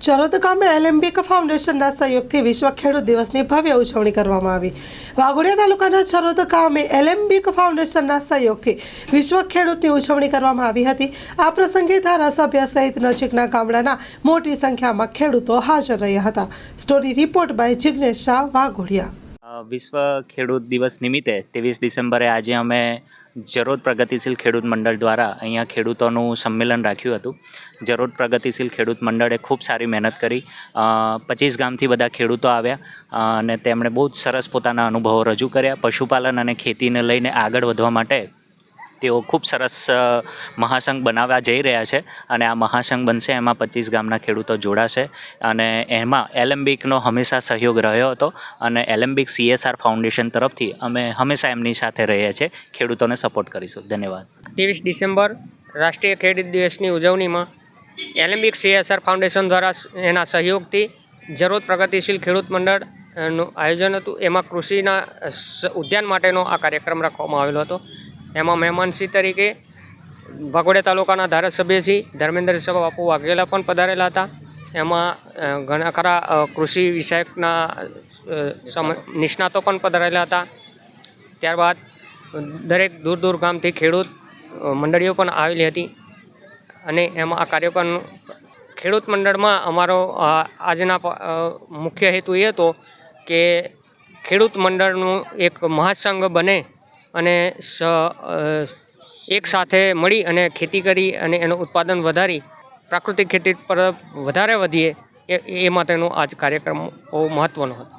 ચરોદ ગામે એલેમ્બિક ફાઉન્ડેશનના સહયોગથી વિશ્વ ખેડૂત દિવસની ભવ્ય ઉજવણી કરવામાં આવી। વાઘોડિયા તાલુકાના ચરોદ ગામે એલેમ્બિક ફાઉન્ડેશનના સહયોગથી વિશ્વ ખેડૂતની ઉજવણી કરવામાં આવી હતી। આ પ્રસંગે ધારાસભ્ય સહિત નજીકના ગામડાના મોટી સંખ્યામાં ખેડૂતો હાજર રહ્યા હતા। Story report by Jignesh Shah, Vaghodia. વિશ્વ ખેડૂત દિવસ નિમિત્તે 23 ડિસેમ્બરે આજે અમે જરોદ પ્રગતિશીલ ખેડૂત મંડળ દ્વારા અહીંયા ખેડૂતોનું સંમેલન રાખ્યું હતું। જરોદ પ્રગતિશીલ ખેડૂત મંડળે ખૂબ સારી મહેનત કરી। 25 ગામથી બધા ખેડૂતો આવ્યા અને તેમણે બહુ જ સરસ પોતાના અનુભવો રજૂ કર્યા। પશુપાલન અને ખેતીને લઈને આગળ વધવા માટે તેઓ ખૂબ સરસ મહાસંઘ બનાવવા જઈ રહ્યા છે અને આ મહાસંઘ બનશે, એમાં 25 ગામના ખેડૂતો જોડાશે અને એમાં એલેમ્બિકનો હંમેશા સહયોગ રહ્યો હતો અને એલેમ્બિક CSR ફાઉન્ડેશન તરફથી અમે હંમેશા એમની સાથે રહીએ છીએ। ખેડૂતોને સપોર્ટ કરીશું। ધન્યવાદ। 23 ડિસેમ્બર રાષ્ટ્રીય ખેડૂત દિવસની ઉજવણીમાં એલેમ્બિક CSR ફાઉન્ડેશન દ્વારા એના સહયોગથી જરોદ પ્રગતિશીલ ખેડૂત મંડળનું આયોજન હતું। એમાં કૃષિના ઉદ્યાન માટેનો આ કાર્યક્રમ રાખવામાં આવેલો હતો। એમાં મહેમાનશ્રી તરીકે વાઘોડિયા તાલુકાના ધારાસભ્ય શ્રી ધર્મેન્દ્રસિંહ બાપુ વાઘેલા પણ પધારેલા હતા। એમાં ઘણા ખરા કૃષિ વિષયકના નિષ્ણાતો પણ પધારેલા હતા। ત્યારબાદ દરેક દૂર દૂર ગામથી ખેડૂત મંડળીઓ પણ આવેલી હતી અને એમાં આ કાર્યક્રમ ખેડૂત મંડળમાં અમારો આજના મુખ્ય હેતુ એ હતો કે ખેડૂત મંડળનું એક મહાસંઘ બને અને એક સાથે મળી અને ખેતી કરી અને એનું ઉત્પાદન વધારી પ્રાકૃતિક ખેતી પર વધારે વધીએ એ માટેનો આજ કાર્યક્રમ બહુ મહત્ત્વનો હતો।